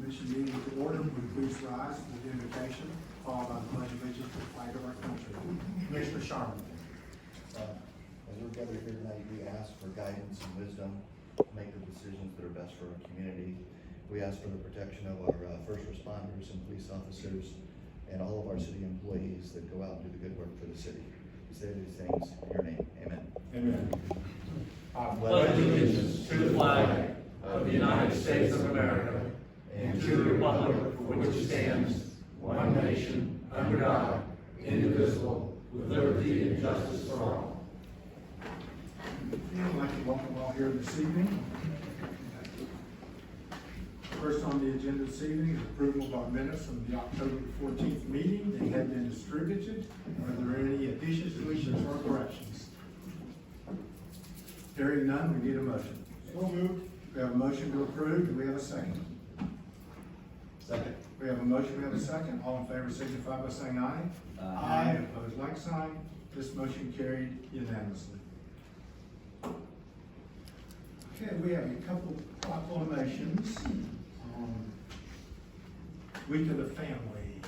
Commission meeting to order. Would you please rise for the invocation, followed by the pledge of allegiance to the flag of our country. Commissioner Sharman. As we're gathered here tonight, we ask for guidance and wisdom to make the decisions that are best for our community. We ask for the protection of our first responders and police officers and all of our city employees that go out and do the good work for the city. We say these things in your name. Amen. Amen. I pledge allegiance to the flag of the United States of America and to the republic for which it stands, one nation, under God, indivisible, with liberty and justice for all. I'd like to welcome all here this evening. First on the agenda this evening is approval of our minutes from the October 14th meeting. They have been distributed. Are there any additions, deletions, or corrections? Hearing none, we need a motion. So moved. We have a motion to approve. Do we have a second? Second. We have a motion, we have a second. All in favor signify by saying aye. Aye. Opposed, like sign. This motion carried unanimously. Okay, we have a couple proclamations. Week of the Family.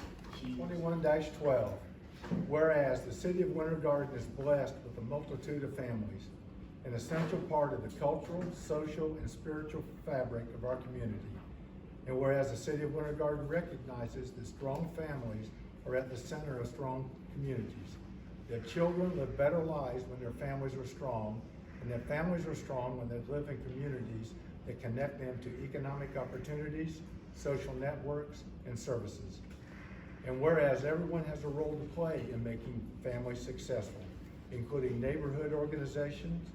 21-12, whereas the city of Winter Garden is blessed with a multitude of families, an essential part of the cultural, social, and spiritual fabric of our community. And whereas the city of Winter Garden recognizes that strong families are at the center of strong communities, that children live better lives when their families are strong, and that families are strong when they live in communities that connect them to economic opportunities, social networks, and services. And whereas everyone has a role to play in making families successful, including neighborhood organizations,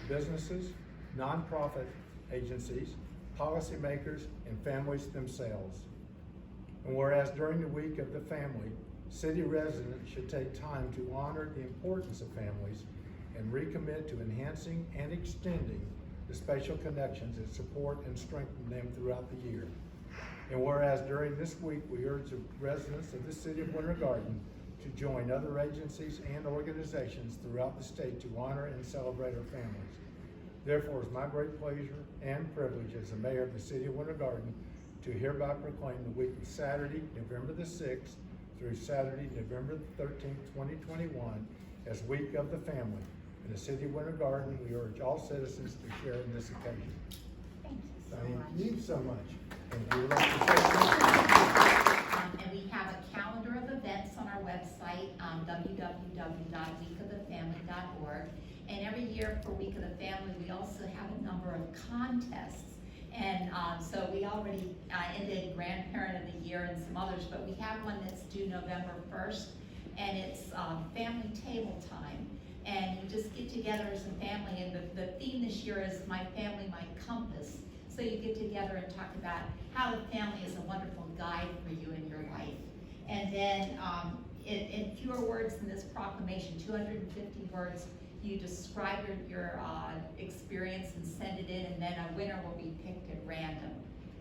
businesses, nonprofit agencies, policymakers, and families themselves. And whereas during the week of the family, city residents should take time to honor the importance of families and recommit to enhancing and extending the special connections that support and strengthen them throughout the year. And whereas during this week, we urge the residents of the city of Winter Garden to join other agencies and organizations throughout the state to honor and celebrate our families. Therefore, it's my great pleasure and privilege as the mayor of the city of Winter Garden to hereby proclaim the week of Saturday, November the 6th through Saturday, November the 13th, 2021 as Week of the Family. In the city of Winter Garden, we urge all citizens to share in this occasion. Thank you so much. Thank you so much. And we would like to say something. And we have a calendar of events on our website, www.weekofthefamily.org. And every year for Week of the Family, we also have a number of contests. And so we already ended Grandparent of the Year and some others, but we have one that's due November 1st, and it's family table time. And you just get together as a family, and the theme this year is My Family, My Compass. So you get together and talk about how the family is a wonderful guide for you in your life. And then in fewer words than this proclamation, 250 words, you describe your experience and send it in, and then a winner will be picked at random.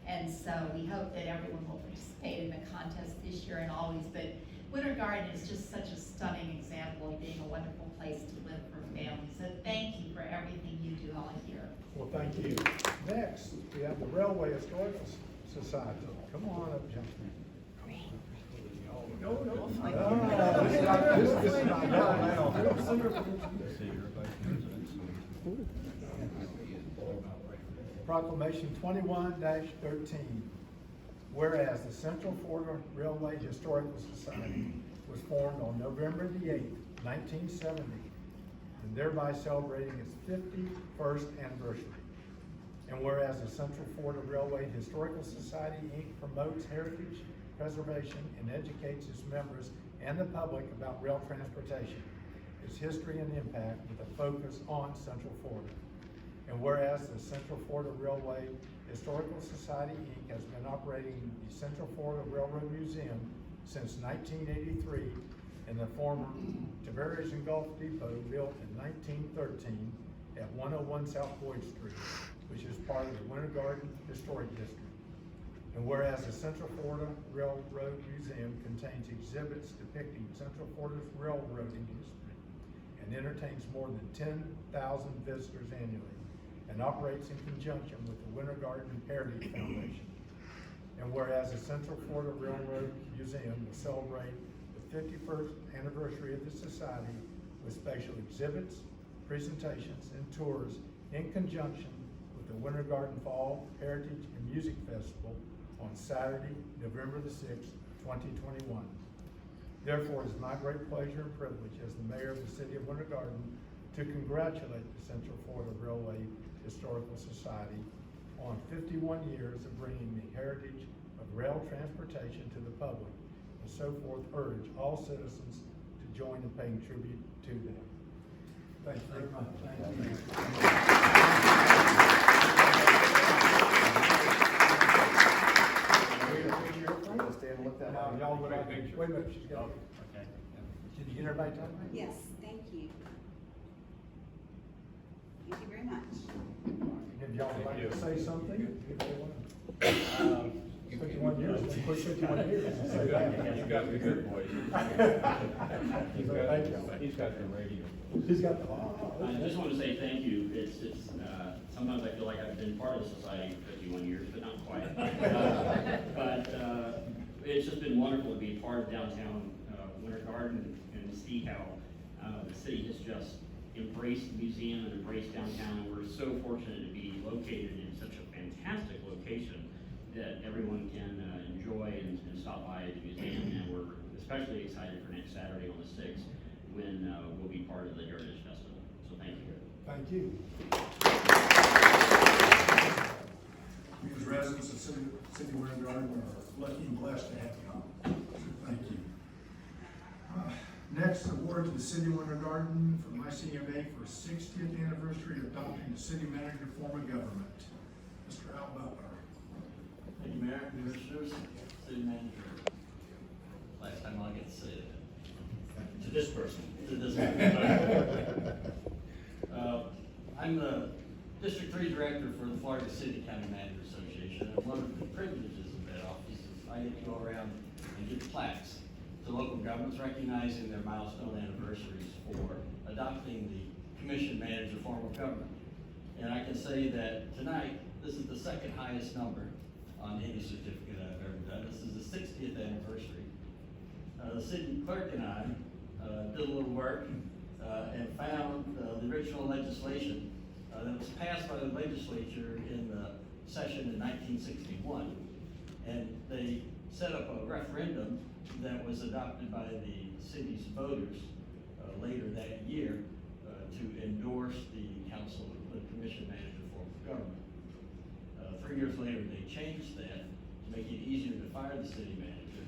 And so we hope that everyone will participate in the contest this year and always. But Winter Garden is just such a stunning example of being a wonderful place to live for families. So thank you for everything you do all year. Well, thank you. Next, we have the Railway Historical Society. Come on up, gentlemen. No. This is not now. Proclamation 21-13. Whereas the Central Florida Railway Historical Society was formed on November the 8th, 1970, and thereby celebrating its 51st anniversary. And whereas the Central Florida Railway Historical Society, Inc. promotes heritage preservation and educates its members and the public about rail transportation, its history and impact with a focus on Central Florida. And whereas the Central Florida Railway Historical Society, Inc. has been operating the Central Florida Railroad Museum since 1983 in the former Tavares and Gulf Depot built in 1913 at 101 South Boyd Street, which is part of the Winter Garden Historic District. And whereas the Central Florida Railroad Museum contains exhibits depicting Central Florida's railroading history and entertains more than 10,000 visitors annually, and operates in conjunction with the Winter Garden Heritage Foundation. And whereas the Central Florida Railroad Museum will celebrate the 51st anniversary of the society with special exhibits, presentations, and tours in conjunction with the Winter Garden Fall Heritage and Music Festival on Saturday, November the 6th, 2021. Therefore, it is my great pleasure and privilege as the mayor of the city of Winter Garden to congratulate the Central Florida Railway Historical Society on 51 years of bringing the heritage of rail transportation to the public, and so forth urge all citizens to join in paying tribute to them. Thank you very much. Thank you. We're gonna stand and look that Now, up. y'all would like, wait a minute, she's got, Okay. did you get everybody time? Yes, thank you. Thank you very much. If y'all would like to say something, if they want to. 51 years, we'll push 51 years. and say that. You got the good voice. Thank you. He's got the radio. He's got the, I just want to say thank you. It's sometimes I feel like I've been part of the society for 51 years, but not quite. But it's just been wonderful to be part of downtown Winter Garden and to see how the city has just embraced the museum and embraced downtown. And we're so fortunate to be located in such a fantastic location that everyone can enjoy and stop by at the museum. And we're especially excited for next Saturday on the 6th when we'll be part of the Heritage Festival. So thank you. thank you. We as residents of City of Winter Garden are lucky and blessed to have you. Thank you. Next, award to the City of Winter Garden from ICMA for 60th anniversary of adopting the city manager form of government. Mr. Al Butler. Thank you, Mayor, Commissioners, City Manager. Last time I get to say that. To this person. To this person. I'm the District 3 Director for the Florida City County Manager Association, and one of the privileges of that office is I get to go around and give plaques to local governments recognizing their milestone anniversaries for adopting the Commission Manager form of government. And I can say that tonight, this is the second highest number on any certificate I've ever done. This is the 60th anniversary. The city clerk and I did a little work and found the original legislation that was passed by the legislature in the session in 1961. And they set up a referendum that was adopted by the city's voters later that year to endorse the council, the commission manager form of government. 3 years later, they changed that to make it easier to fire the city manager.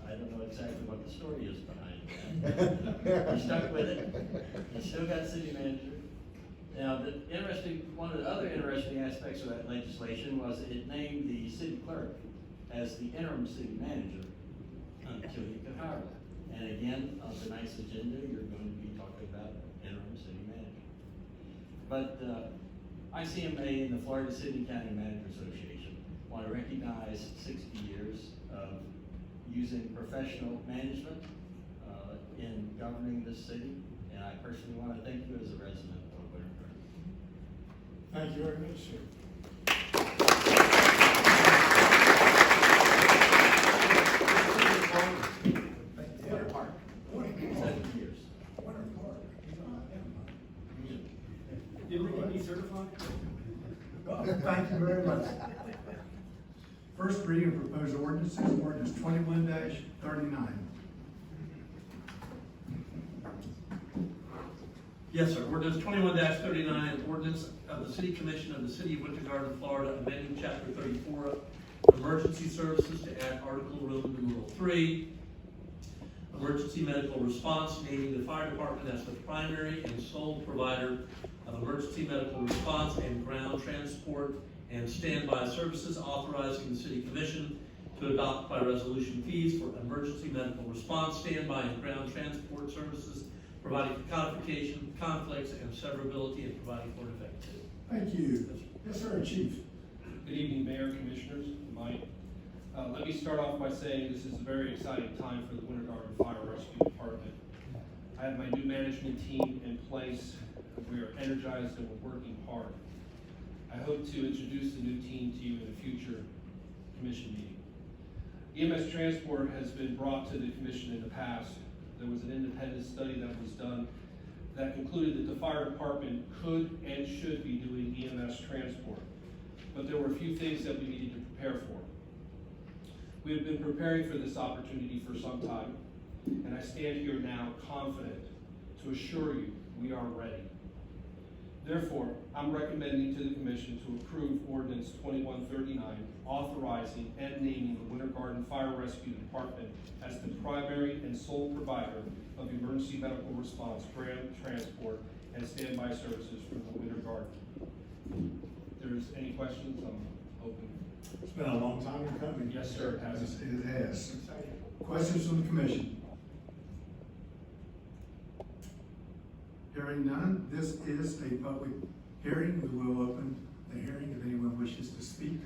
I don't know exactly what the story is behind that. We stuck with it. We still got city manager. Now, one of the other interesting aspects of that legislation was it named the city clerk as the interim city manager until you could hire one. And again, on tonight's agenda, you're going to be talking about interim city manager. But ICMA and the Florida City County Manager Association want to recognize 60 years of using professional management in governing this city. And I personally want to thank you as a resident of Winter Garden. Thank you very much, sir. Winter Park. 7 years. Did we get me certified? Thank you very much. First reading of proposed ordinances, ordinance 21-39. Yes, sir. Ordinance 21-39, ordinance of the City Commission of the City of Winter Garden, Florida, amending Chapter 34, Emergency Services to add Article Roman numeral 3, Emergency Medical Response, naming the fire department as the primary and sole provider of emergency medical response and ground transport and standby services, authorizing the City Commission to adopt by resolution fees for emergency medical response, standby, and ground transport services, providing for codification, conflicts, and severability, and providing for an effective. Thank you. Yes, sir, Chief. Good evening, Mayor, Commissioners, Mike. Let me start off by saying this is a very exciting time for the Winter Garden Fire Rescue Department. I have my new management team in place. We are energized and we're working hard. I hope to introduce the new team to you in a future commission meeting. EMS Transport has been brought to the commission in the past. There was an independent study that was done that concluded that the fire department could and should be doing EMS transport. But there were a few things that we needed to prepare for. We have been preparing for this opportunity for some time, and I stand here now confident to assure you we are ready. Therefore, I'm recommending to the commission to approve ordinance 2139, authorizing and naming the Winter Garden Fire Rescue Department as the primary and sole provider of emergency medical response, ground transport, and standby services for the Winter Garden. If there's any questions, I'm open. It's been a long time in coming. Yes, sir, it has. It has. Questions from the commission? Hearing none, this is a public hearing. We will open the hearing if anyone wishes to speak.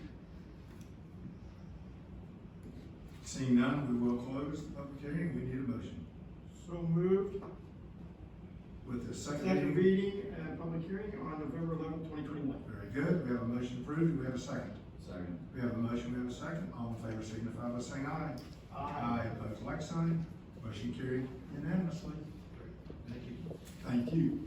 Seeing none, we will close the public hearing. We need a motion. So moved. With the second Second reading. reading and public hearing on November 11th, 2021. Very good. We have a motion approved. Do we have a second? Second. We have a motion. We have a second. All in favor signify by saying aye. Aye. Opposed, like sign. Motion carried unanimously. Thank you. Thank you.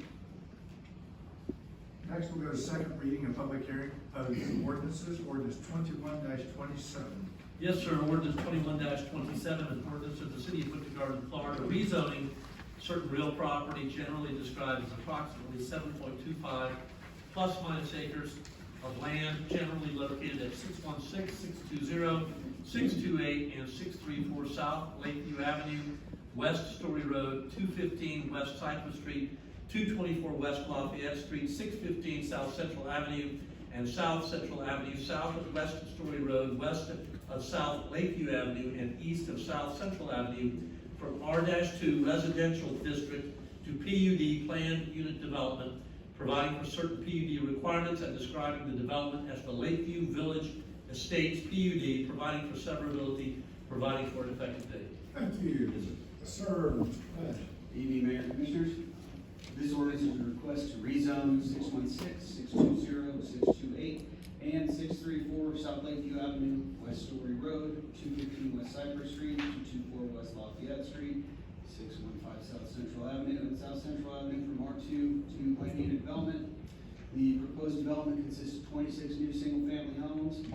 Next, we'll go to second reading and public hearing of ordinances, ordinance 21-27. Yes, sir. Ordinance 21-27, an ordinance of the city of Winter Garden, Florida, rezoning certain real property generally described as approximately 7.25 plus minus acres of land generally located at 616, 620, 628, and 634 South Lakeview Avenue, West Story Road, 215 West Cypress Street, 224 West Lafayette Street, 615 South Central Avenue, and South Central Avenue, south of West Story Road, west of South Lakeview Avenue, and east of South Central Avenue, from R-2 residential district to PUD planned unit development, providing for certain PUD requirements and describing the development as the Lakeview Village Estates PUD, providing for severability, providing for an effective date. Thank you. Sir. Evening, Mayor and Commissioners. This ordinance is a request to rezone 616, 620, 628, and 634 South Lakeview Avenue, West Story Road, 215 West Cypress Street, 224 West Lafayette Street, 615 South Central Avenue, and South Central Avenue from R2 to planned unit development. The proposed development consists of 26 new single-family homes,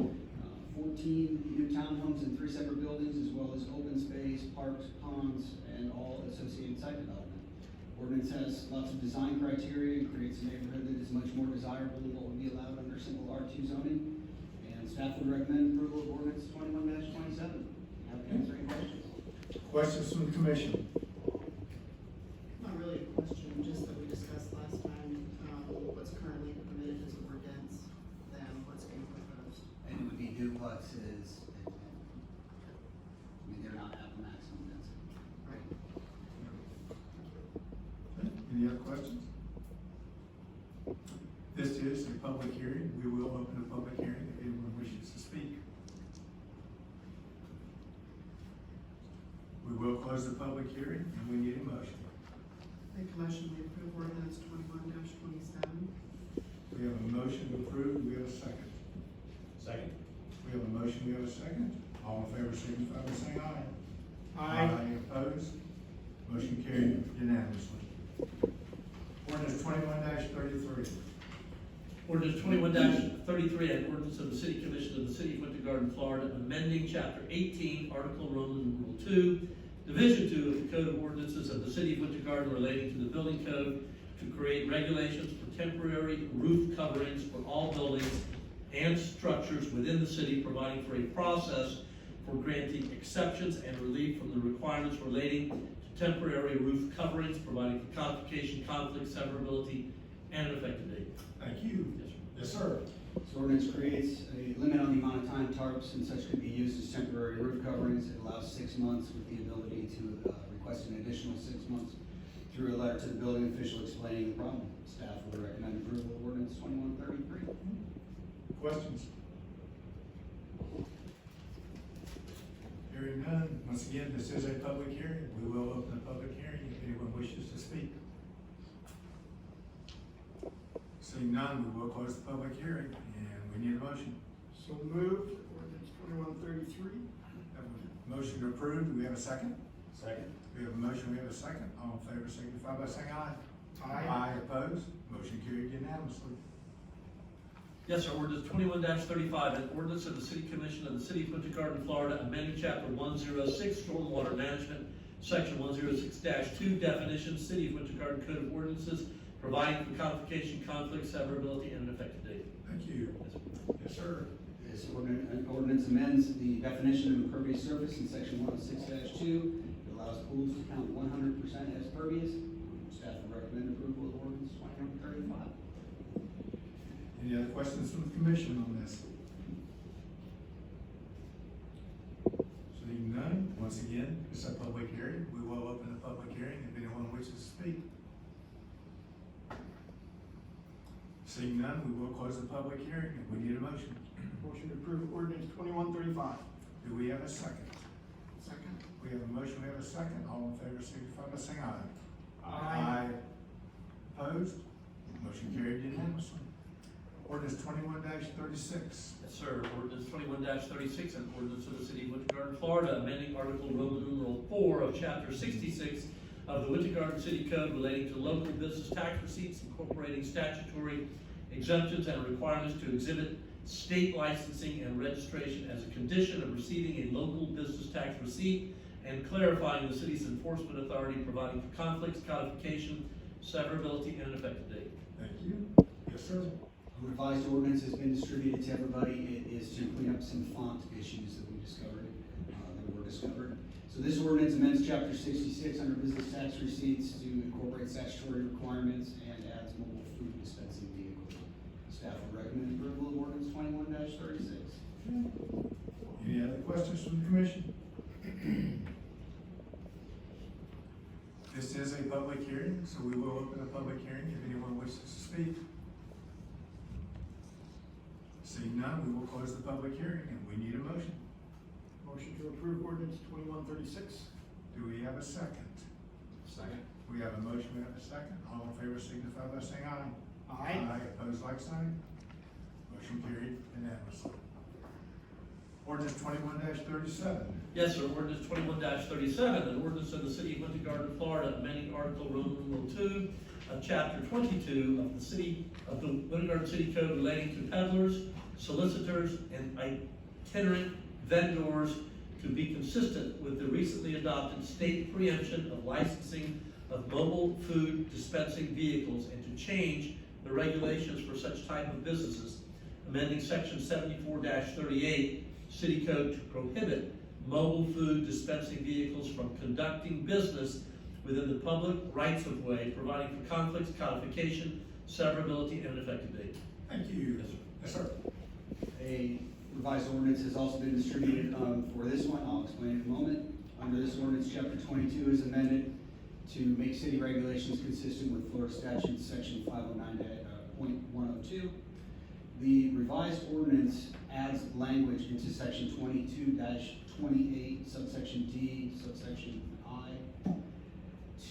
14 new townhomes in 3 separate buildings, as well as open space, parks, ponds, and all associated site development. Ordinance has lots of design criteria and creates a neighborhood that is much more desirable than what would be allowed under simple R2 zoning. And staff would recommend approval of ordinance 21-27. Have to answer any questions. Questions from the commission? Not really a question, just that we discussed last time, what's currently permitted is more dense than what's being proposed. And it would be duplexes, I mean, they're not at the maximum density. Right. Any other questions? This is a public hearing. We will open a public hearing if anyone wishes to speak. We will close the public hearing and we need a motion. Make a motion to approve ordinance 21-27. We have a motion to approve. Do we have a second? Second. We have a motion. We have a second. All in favor signify by saying aye. Aye. Opposed? Motion carried unanimously. Ordinance 21-33. Ordinance 21-33, an ordinance of the City Commission of the City of Winter Garden, Florida, amending Chapter 18, Article Roman Rule 2, Division 2 of the Code of Ordinances of the City of Winter Garden relating to the building code to create regulations for temporary roof coverings for all buildings and structures within the city, providing for a process for granting exceptions and relief from the requirements relating to temporary roof coverings, providing for codification, conflict, severability, and an effective date. Thank you. Yes, sir. Yes, sir. This ordinance creates a limit on the amount of time tarps and such could be used as temporary roof coverings. It allows 6 months with the ability to request an additional 6 months through a letter to the building official explaining the problem. Staff would recommend approval of ordinance 2133. Questions? Hearing none. Once again, this is a public hearing. We will open the public hearing if anyone wishes to speak. Seeing none, we will close the public hearing and we need a motion. So moved. Ordinance 21-33. Have a Motion to approve, do we have a second? Second. We have a motion, we have a second. All in favor signify by saying aye. Aye. Opposed? Motion carried unanimously. Yes, sir, ordinance 21-35, an ordinance of the City Commission of the City of Winter Garden, Florida, amending chapter 106, Stormwater Management, section 106-2, definitions, City of Winter Garden Code of Ordinances, providing for codification, conflict, severability, and an effective date. Thank you. Yes, sir. This ordinance amends the definition of impervious surface in section 106-2. It allows pools to count 100% as pervious. Staff would recommend approval of ordinance 21-35. Any other questions from the commission on this? Seeing none, once again, it's a public hearing. We will open the public hearing if anyone wishes to speak. Seeing none, we will close the public hearing and we need a motion. Motion to approve ordinance 2135. Do we have a second? Second. We have a motion, we have a second. All in favor signify by saying aye. Aye. Opposed? Motion carried unanimously. Ordinance 21-36. Yes, sir, ordinance 21-36, an ordinance of the City of Winter Garden, Florida, amending Article Roman numeral 4 of Chapter 66 of the Winter Garden City Code relating to local business tax receipts, incorporating statutory exemptions and requirements to exhibit state licensing and registration as a condition of receiving a local business tax receipt, and clarifying the city's enforcement authority, providing for conflicts, codification, severability, and an effective date. Thank you. Yes, sir. A revised ordinance has been distributed to everybody. It is to clean up some font issues that we discovered, that were discovered. So this ordinance amends chapter 66 under business tax receipts to incorporate statutory requirements and adds mobile food dispensing vehicles. Staff would recommend approval of ordinance 21-36. Any other questions from the commission? This is a public hearing, so we will open a public hearing if anyone wishes to speak. Seeing none, we will close the public hearing and we need a motion. Motion to approve ordinance 2136. Do we have a second? Second. We have a motion, we have a second. All in favor signify by saying aye. Aye. Opposed, like sign. Motion carried unanimously. Ordinance 21-37. Yes, sir, ordinance 21-37, an ordinance of the City of Winter Garden, Florida, amending Article Roman numeral 2 of Chapter 22 of the Winter Garden City Code relating to peddlers, solicitors, and itinerant vendors to be consistent with the recently adopted state preemption of licensing of mobile food dispensing vehicles and to change the regulations for such type of businesses, amending section 74-38 City Code to prohibit mobile food dispensing vehicles from conducting business within the public rights of way, providing for conflicts, codification, severability, and an effective date. Thank you. Yes, sir. A revised ordinance has also been distributed for this one. I'll explain in a moment. Under this ordinance, chapter 22 is amended to make city regulations consistent with Florida statute section 509.102. The revised ordinance adds language into section 22-28, subsection D, subsection I,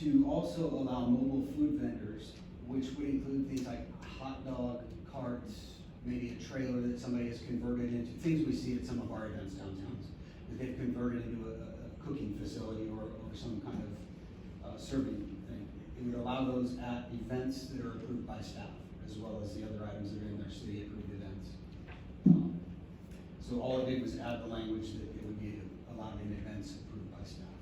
to also allow mobile food vendors, which would include things like hot dog carts, maybe a trailer that somebody has converted into, things we see at some of our events downtown, that they've converted into a cooking facility or some kind of serving thing. It would allow those at events that are approved by staff, as well as the other items that are in their city approved events. So all it did was add the language that it would be allowed in events approved by staff.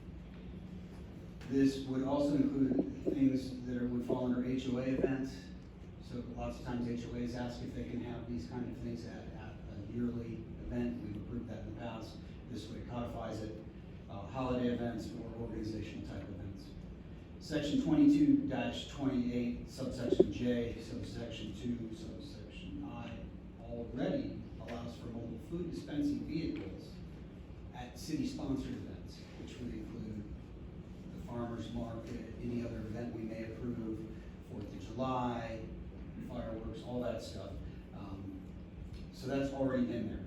This would also include things that would fall under HOA events. So lots of times HOAs ask if they can have these kind of things at a yearly event. We've approved that in the past. This way codifies it, holiday events or organizational type events. Section 22-28, subsection J, subsection 2, subsection I, already allows for mobile food dispensing vehicles at city-sponsored events, which would include the farmer's market, any other event we may approve, 4th of July, fireworks, all that stuff. So that's already in there.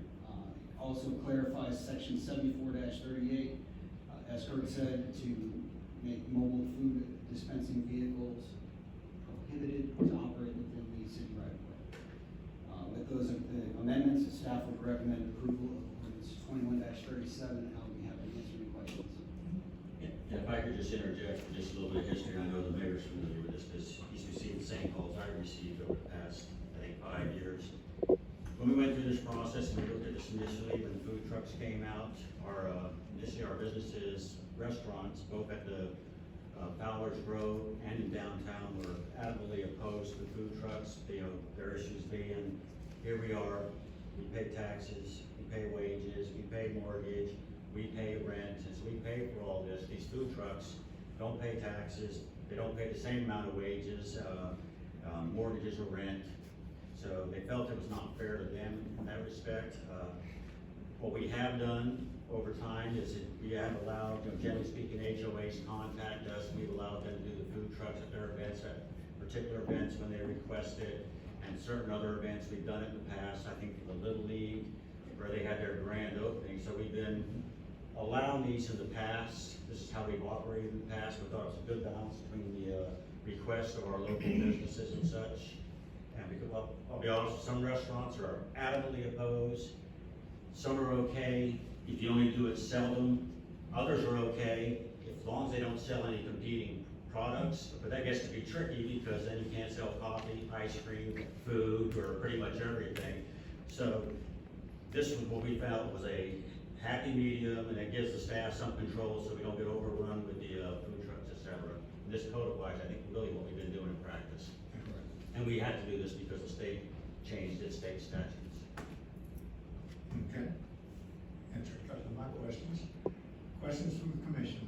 Also clarifies section 74-38, as Kurt said, to make mobile food dispensing vehicles prohibited to operate within the city right of way. With those amendments, staff would recommend approval of ordinance 21-37. I'll be happy to just interject for just a little bit of history. I know the mayor's familiar with this because he's received the same calls I received over the past, I think, 5 years. When we went through this process and we looked at this initially, when food trucks came out, initially our businesses, restaurants, both at the Fowler's Grove and in downtown were adamantly opposed to food trucks. Their issues being, here we are, we pay taxes, we pay wages, we pay mortgage, we pay rent, and so we pay for all this. These food trucks don't pay taxes, they don't pay the same amount of wages, mortgages or rent. So they felt it was not fair to them in that respect. What we have done over time is that we have allowed, generally speaking, HOAs contact us, and we've allowed them to do the food trucks at their events, at particular events when they request it, and certain other events we've done it in the past. I think for the Little League, where they had their grand opening. So we've been allowing these in the past. This is how we've operated in the past. We thought it was a good balance between the requests of our local businesses and such. And because, well, I'll be honest, some restaurants are adamantly opposed. Some are okay if you only do it seldom. Others are okay as long as they don't sell any competing products. But that gets to be tricky because then you can't sell coffee, ice cream, food, or pretty much everything. So this was what we felt was a happy medium, and it gives the staff some control so we don't get overrun with the food trucks, et cetera. And this code-wise, I think, really what we've been doing in practice. And we had to do this because the state changed its state statutes. Okay. Answer a couple of my questions. Questions from the commission?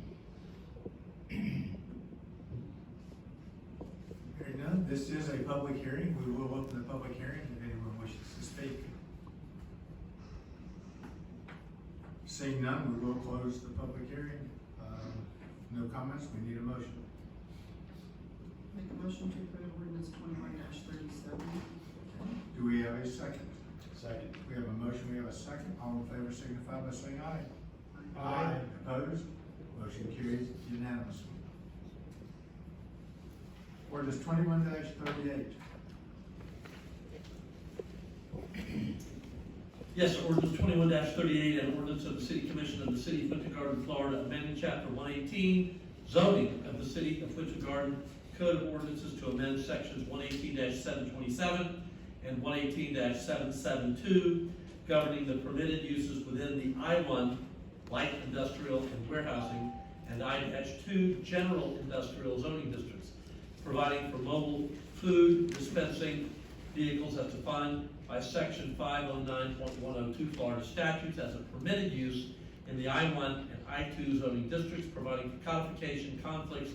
Hearing none, this is a public hearing. We will open the public hearing if anyone wishes to speak. Seeing none, we will close the public hearing. No comments, we need a motion. Make a motion to approve ordinance 21-37. Do we have a second? Second. We have a motion, we have a second. All in favor signify by saying aye. Aye. Opposed? Motion carries unanimously. Ordinance 21-38. Yes, sir. Ordinance 21-38, an ordinance of the City Commission of the City of Winter Garden, Florida, amending Chapter 118, zoning of the City of Winter Garden Code of Ordinances to amend sections 118-727 and 118-772, governing the permitted uses within the I-1 light industrial and warehousing and I-2 general industrial zoning districts, providing for mobile food dispensing vehicles as defined by section 509.102 Florida statutes as a permitted use in the I-1 and I-2 zoning districts, providing for codification, conflicts,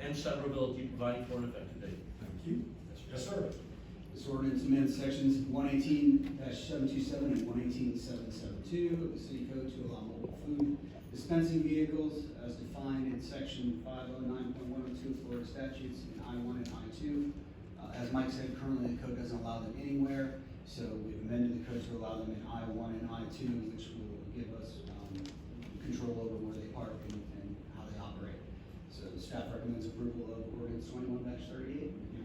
and severability, providing for an effective date. Thank you. Yes, sir. This ordinance amends sections 118-727 and 118-772 of the city code to allow mobile food dispensing vehicles as defined in section 509.102 Florida statutes in I-1 and I-2. As Mike said, currently the code doesn't allow them anywhere, so we've amended the code to allow them in I-1 and I-2, which will give us control over where they park and how they operate. So the staff recommends approval of ordinance 21-38. I'd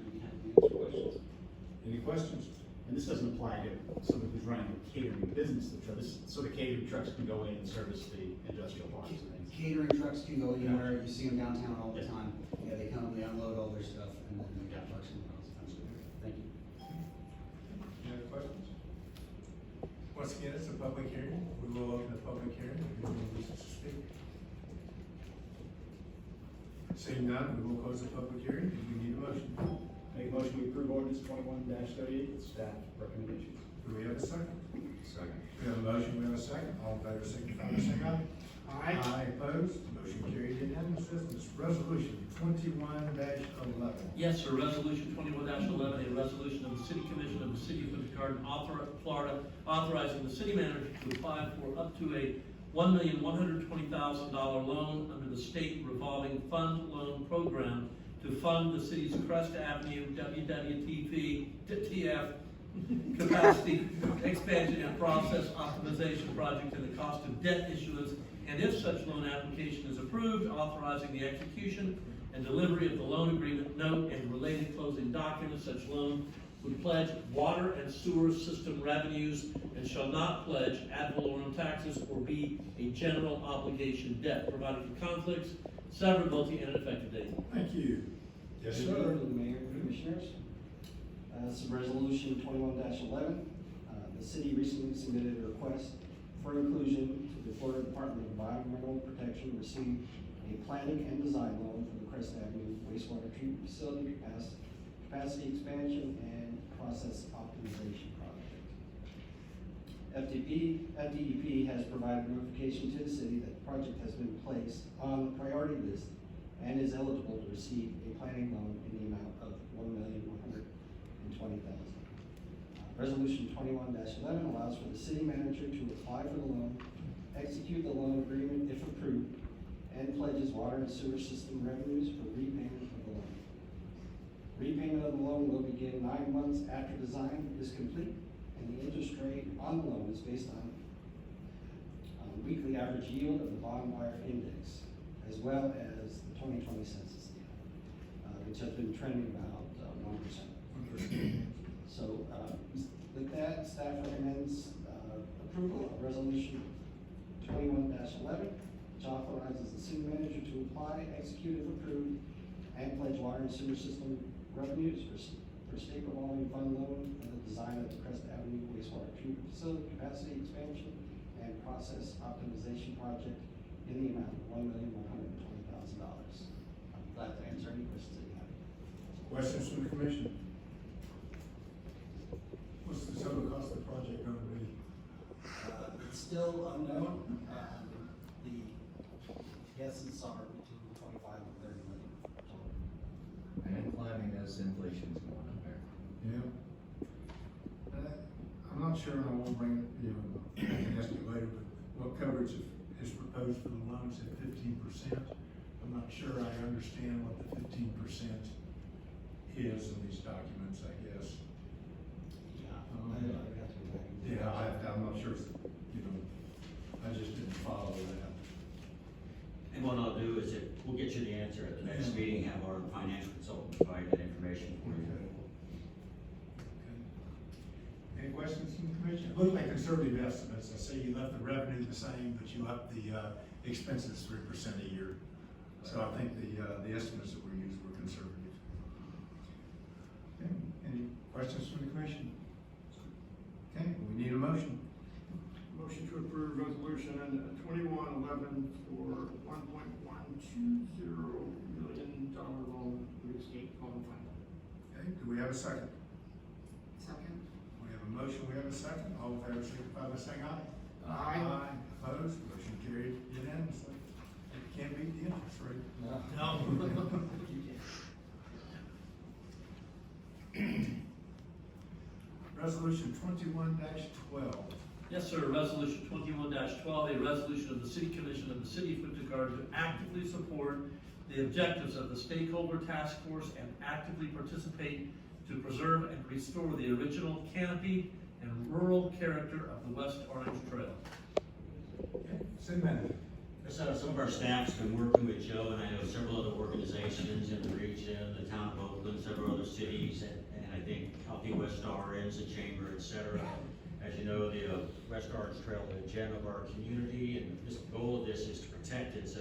be happy to answer questions. Any questions? And this doesn't apply to someone who's running a catering business, so the catering trucks can go in and service the industrial parks and things. Catering trucks can go anywhere. You see them downtown all the time. Yeah, they come and they unload all their stuff and then they got parks somewhere else. Thank you. Any other questions? Once again, it's a public hearing. We will open the public hearing if anyone wishes to speak. Seeing none, we will close the public hearing. Do we need a motion? Make a motion to approve ordinance 21-38 with staff recommendations. Do we have a second? Second. We have a motion, we have a second. All in favor signify by saying aye. Aye. Opposed? Motion carried unanimously. This resolution 21-11. Yes, sir. Resolution 21-11, a resolution of the City Commission of the City of Winter Garden, Florida, authorizing the city manager to apply for up to a $1,120,000 loan under the state revolving fund loan program to fund the city's Crest Avenue TF capacity expansion and process optimization project and the cost of debt issuance, and if such loan application is approved, authorizing the execution and delivery of the loan agreement note and related closing documents. Such loan would pledge water and sewer system revenues and shall not pledge ad valorem taxes or be a general obligation debt, providing for conflicts, severability, and an effective date. Thank you. Yes, Good sir. evening to the mayor and commissioners. This is resolution 21-11. The city recently submitted a request for inclusion to the Florida Department of Environmental Protection, received a planning and design loan for the Crest Avenue wastewater treatment facility capacity expansion and process optimization project. FDEP has provided notification to the city that the project has been placed on the priority list and is eligible to receive a planning loan in the amount of $1,120,000. Resolution 21-11 allows for the city manager to apply for the loan, execute the loan agreement if approved, and pledges water and sewer system revenues for repayment of the loan. Repayment of the loan will begin 9 months after design is complete, and the interest rate on the loan is based on weekly average yield of the bond wire index, as well as the 2020 census data, which has been trending about 1%. So, with that, staff recommends approval of resolution 21-11, which authorizes the city manager to apply, execute if approved, and pledge water and sewer system revenues for state revolving fund loan for the design of the Crest Avenue wastewater treatment facility capacity expansion and process optimization project in the amount of $1,120,000. I'm glad to answer any questions that you have. Questions from the commission? What's the total cost of the project going to be? It's still unknown. The guesses are between 25 and 30 million total. And climbing as inflation's going up there. Yeah. I'm not sure, and I won't bring it, I can ask you later, but what coverage is proposed for the loans at 15%? I'm not sure I understand what the 15% is in these documents, I guess. Yeah, I'm not sure, I just didn't follow that. And what I'll do is we'll get you the answer at the next meeting, have our financial consultant provide that information for you. Any questions from the commission? It looked like conservative estimates. I see you left the revenue the same, but you upped the expenses 3% a year. So I think the estimates that were used were conservative. Okay. Any questions from the commission? Okay, we need a motion. Motion to approve resolution 2111 for $1.120 million loan with escape loan fund. Okay, do we have a second? Second. We have a motion, we have a second. All in favor, signify by saying aye. Aye. Opposed, motion carried unanimously. Can't beat the interest rate. No. Resolution 21-12. Yes, sir. Resolution 21-12, a resolution of the City Commission of the City of Punta Cana to actively support the objectives of the Stakeholder Task Force and actively participate to preserve and restore the original canopy and rural character of the West Orange Trail. City Manager. So some of our staff's been working with Joe, and I know several other organizations in the region, the town of Oakland, several other cities, and I think Healthy West Orange, the Chamber, etc. As you know, the West Orange Trail is a gem of our community, and the goal of this is to protect its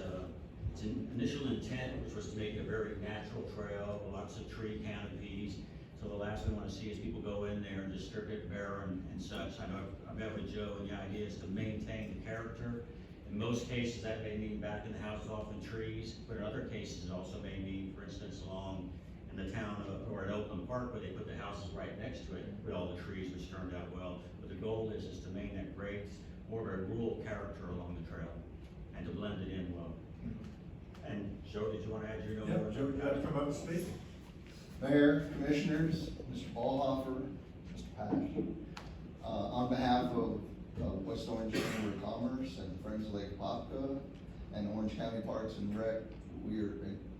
initial intent, which was to make it a very natural trail, lots of tree canopies. So the last thing we want to see is people go in there and disturb it barren and such. I know I met with Joe, and the idea is to maintain the character. In most cases, that may mean back in the house off in trees, but in other cases, also may mean, for instance, along in the town or at Oakland Park, where they put the houses right next to it with all the trees, which turned out well. But the goal is to maintain that great, more of a rural character along the trail and to blend it in well. And Joe, did you want to add your Yeah, Joe, you got to come up and speak. Mayor, Commissioners, Mr. Ballhofer, Mr. Pash, on behalf of West Orange Chamber of Commerce and Friends of Lake Apopka and Orange County Parks and Rec, we are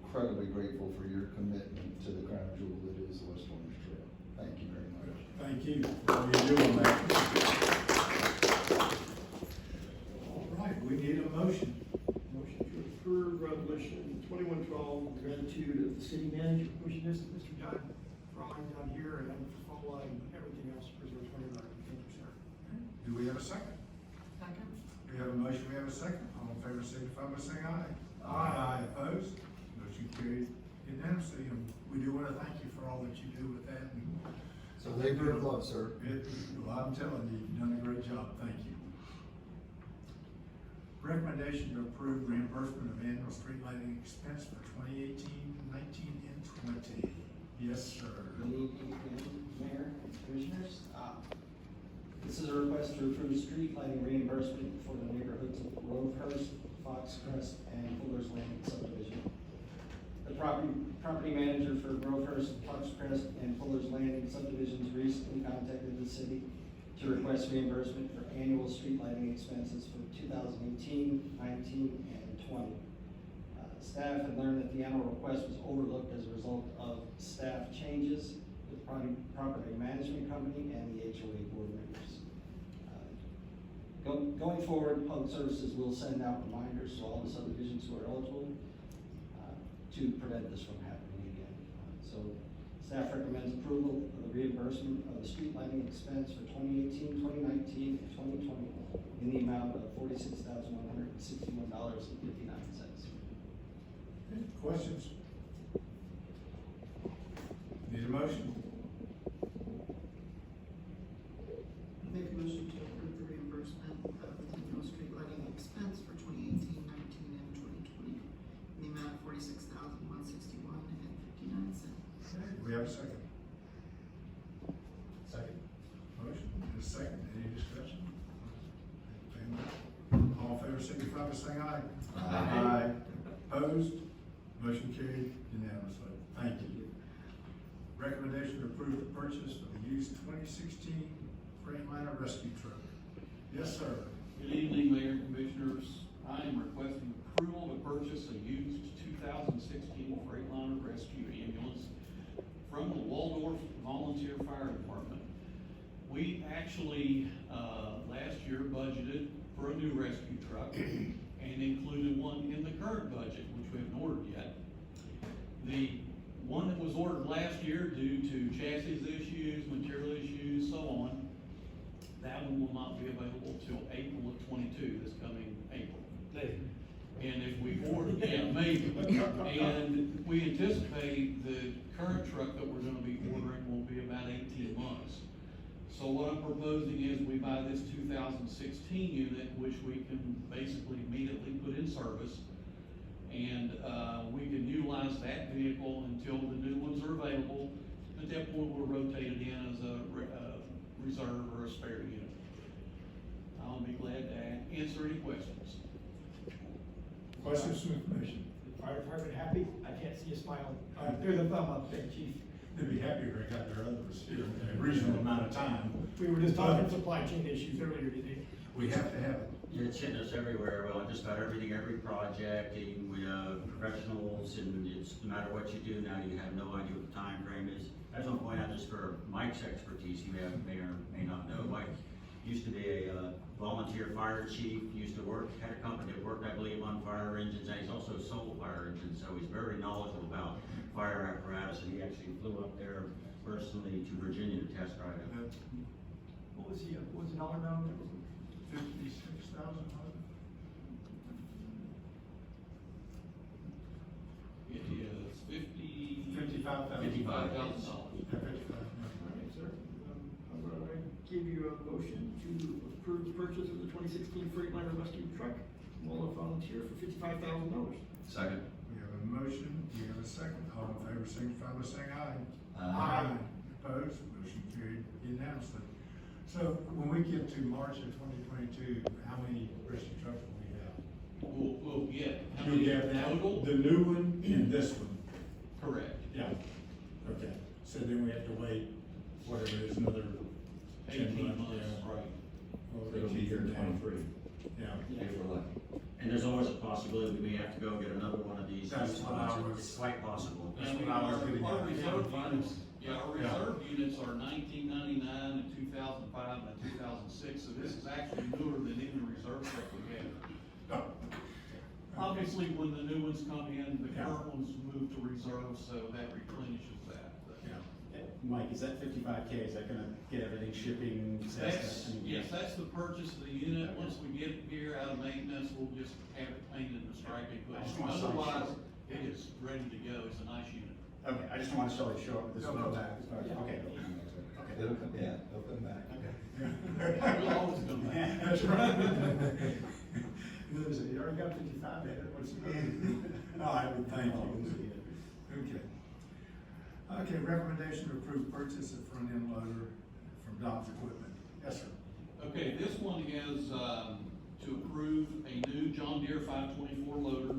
incredibly grateful for your commitment to the crown jewel that is the West Orange Trail. Thank you very much. Thank you for all you're doing, man. All right, we need a motion. Motion to approve resolution 2112, gratitude of the city manager, pushing this, Mr. John, for all you've done here and for following everything else, preserve 29. Thank you, sir. Do we have a second? Second. We have a motion, we have a second. All in favor signify by saying aye. Aye. Opposed? Motion carried unanimously, and we do want to thank you for all that you do with that. And It's a labor of love, sir. well, I'm telling you, you've done a great job, thank you. Recommendation to approve reimbursement of annual street lighting expense for 2018, 19, and 20. Yes, sir. Good evening, Mayor and Commissioners. This is a request to approve street lighting reimbursement for the neighborhoods of Grovehurst, Foxcrest, and Fuller's Landing subdivision. The property manager for Grovehurst, Foxcrest, and Fuller's Landing subdivisions recently contacted the city to request reimbursement for annual street lighting expenses for 2018, 19, and 20. Staff had learned that the annual request was overlooked as a result of staff changes with property management company and the HOA board members. Going forward, Public Services will send out reminders to all the subdivisions who are eligible to prevent this from happening again. So staff recommends approval of the reimbursement of the street lighting expense for 2018, 2019, and 2020 in the amount of $46,161.59. Questions? Need a motion? Make a motion to approve the reimbursement of the annual street lighting expense for 2018, 19, and 2020 in the amount of $46,161.59. Okay, do we have a second? Second. Motion, and a second, any discussion? All in favor, signify by saying aye. Aye. Opposed? Motion carried unanimously. Thank you. Recommendation to approve the purchase of a used 2016 Freightliner rescue truck. Yes, sir. Good evening, Mayor and Commissioners. I am requesting approval to purchase a used 2016 Freightliner rescue ambulance from the Waldorf Volunteer Fire Department. We actually, last year budgeted for a new rescue truck and included one in the current budget, which we haven't ordered yet. The one that was ordered last year due to chassis issues, material issues, so on, that one will not be available till April of 22, this coming April. And if we order, yeah, maybe. And we anticipate the current truck that we're gonna be ordering will be about 18 months. So what I'm proposing is we buy this 2016 unit, which we can basically immediately put in service. And, we can utilize that vehicle until the new ones are available. At that point, we'll rotate it in as a reserve or a spare unit. I'll be glad to answer any questions. Questions from the commission? Fire department happy? I can't see you smiling. There's a thumb up there, chief. They'd be happy if they got their others here in a reasonable amount of time. We were just talking supply chain issues earlier today. We have to have it. It's hitting us everywhere, well, just about everything, every project, even with professionals, and it's, no matter what you do now, you have no idea what the time frame is. I just want to point out, just for Mike's expertise, you may or may not know, Mike used to be a volunteer fire chief, used to work, had a company that worked, I believe, on fire engines, and he's also sold fire engines, so he's very knowledgeable about fire apparatus, and he actually flew up there personally to Virginia to test drive it. What was the dollar amount? 56,000. It is $55,000. $55,000. All right, sir. I'm gonna give you a motion to approve the purchase of the 2016 Freightliner rescue truck, Waldorf Volunteer, for $55,000. Second. We have a motion, we have a second. All in favor, signify by saying aye. Aye. Opposed? Motion carried unanimously. So when we get to March of 2022, how many rescue trucks will we have? We'll get. How You'll many get that, total? the new one and this one. Correct. Yeah. Okay. So then we have to wait, whatever it is, another 18 10 months, yeah. right. Well, It'll be here in 23. Yeah. If we're lucky. And there's always a possibility we may have to go get another one of these. That's what I was- It's quite possible. That's And what I was getting our at. reserve units, our Yeah. reserve units are 1999 and 2005 and 2006, so this is actually newer than any reserve truck we have. Obviously, when the new ones come in, the Yeah. current ones move to reserve, so that replenishes that. But- Yeah. Mike, is that 55K, is that gonna get everything shipping? That's, yes, that's the purchase of the unit. Once we get it here out of maintenance, we'll just have it painted and striped and put. I just want to Otherwise, it is ready to go. It's a nice unit. Okay, I just don't want to show up with this Don't one. come back. Okay. It'll come, yeah, it'll come back. We'll always come back. That's right. And then they say, you already got 55 in it, what's the matter? All right, well, thank you. Okay. Okay, recommendation to approve purchase of front-end loader from Dobbs Equipment. Yes, sir. Okay, this one is, to approve a new John Deere 524 loader,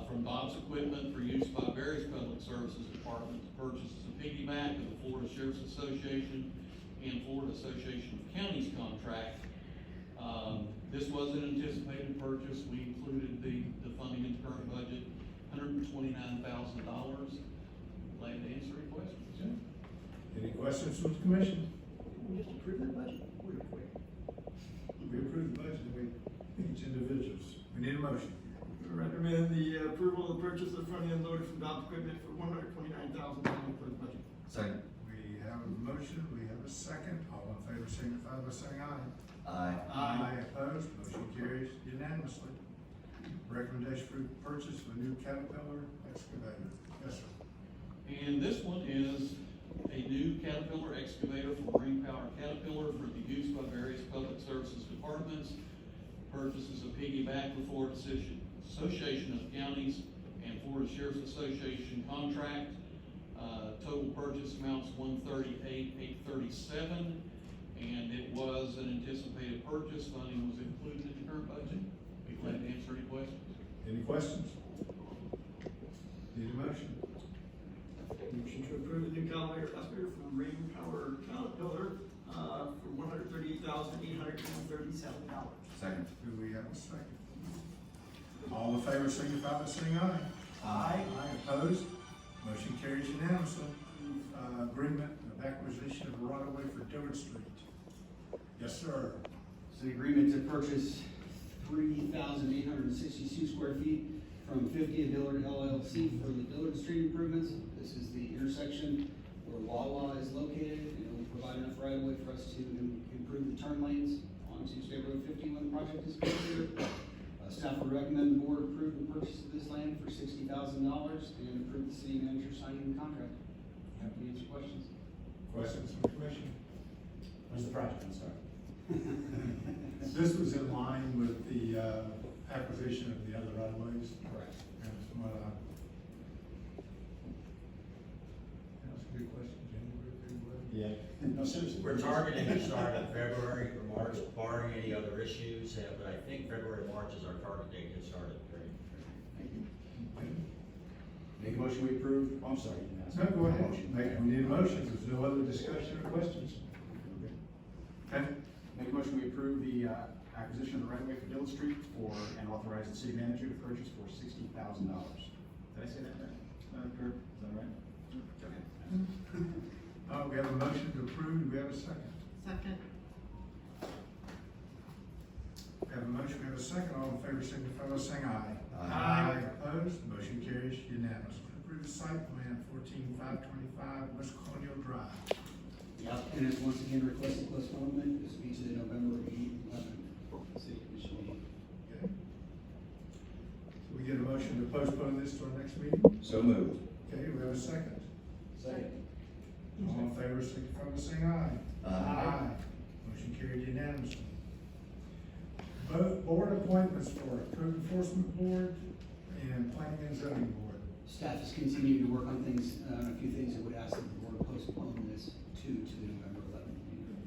from Dobbs Equipment for use by various public services departments. Purchase is a piggyback of the Florida Sheriff's Association and Florida Association of Counties contract. This was an anticipated purchase. We included the funding in the current budget, $129,000. Glad to answer any questions. Any questions from the commission? We just approved that budget real quick. We approved the budget, we, each individuals. We need a motion. We recommend the approval of the purchase of front-end loader from Dobbs Equipment for $129,000 for the budget. Second. We have a motion, we have a second. All in favor signify by saying aye. Aye. Aye. Opposed, motion carries unanimously. Recommendation for purchase of a new Caterpillar excavator. Yes, sir. And this one is a new Caterpillar excavator from Green Power Caterpillar for the use by various public services departments. Purchases a piggyback with Florida Association of Counties and Florida Sheriff's Association contract. Total purchase amounts $138,837, and it was an anticipated purchase. Funding was included in the current budget. Be glad to answer any questions. Any questions? Need a motion? Motion to approve the new Caterpillar excavator from Green Power Caterpillar, for $138,837. Second. Do we have a second? All in favor signify by saying aye. Aye. Opposed? Motion carries unanimously. Agreement of acquisition of Runaway for Dillard Street. Yes, sir. It's an agreement to purchase 3,862 square feet from 50 Dillard LLC for the Dillard Street improvements. This is the intersection where Wawa is located, and it will provide enough right of way for us to improve the turn lanes onto State Road 50 when the project is completed. Staff would recommend the board approve the purchase of this land for $60,000 and approve the city manager signing the contract. Happy to answer questions. Questions from the commission? When's the project gonna start? This was in line with the acquisition of the other right of ways. Correct. And from what I. That's a good question, Jenny. Yeah. No, seriously. We're targeting to start in February or March, barring any other issues, but I think February, March is our target date to get started. Make a motion, we approve. Oh, I'm sorry. You didn't ask. No, go ahead. Motion. We need a motion. There's no other discussion or questions. Okay. Make a motion, we approve the acquisition of the right of way for Dillard Street and authorize the city manager to purchase for $60,000. Did I say that right? Kurt, is that right? Okay. We have a motion to approve. Do we have a second? Second. We have a motion. We have a second. All in favor signify by saying aye. Aye. Opposed? Motion carries unanimously. Approve the site plan 14525 West Colonial Drive. The applicant has once again requested postponement. This will be to the November 11th city commission meeting. Okay. So we get a motion to postpone this to our next meeting? So moved. Okay, we have a second. Second. All in favor signify by saying aye. Aye. Motion carried unanimously. Board appointments for Code Enforcement Board and Planning and Zoning Board. Staff is continuing to work on things, a few things that would ask that the board postpone this to the November 11th meeting.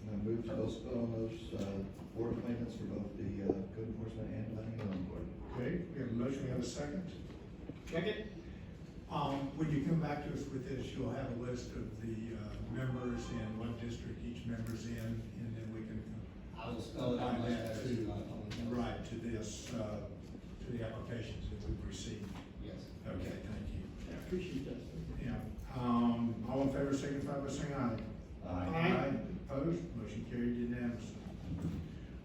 I move to postpone those, board appointments for both the, code enforcement and planning and zoning board. Okay, we have a motion, we have a second. Second. When you come back to us with this, you'll have a list of the, members and what district each member's in, and then we can. I will spell it out later to, Right, to this, to the applications that we've received. Yes. Okay, thank you. I appreciate that. Yeah, all in favor signify by saying aye. Aye. Opposed, motion carried unanimously.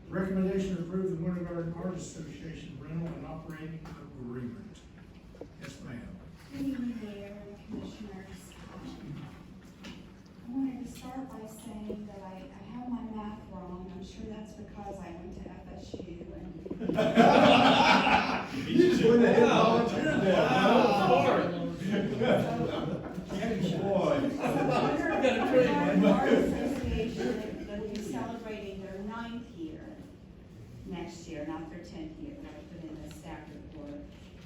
Recommendation to approve the Winter Garden Art Association rental and operating agreement. Yes, ma'am. Good evening, Mayor and Commissioners. saying that I have my math wrong. I'm sure that's because I went to FSU and. You just went ahead and volunteered there. Boy. Our association, they'll be celebrating their 9th year next year, not their 10th year, that I put in the staff report.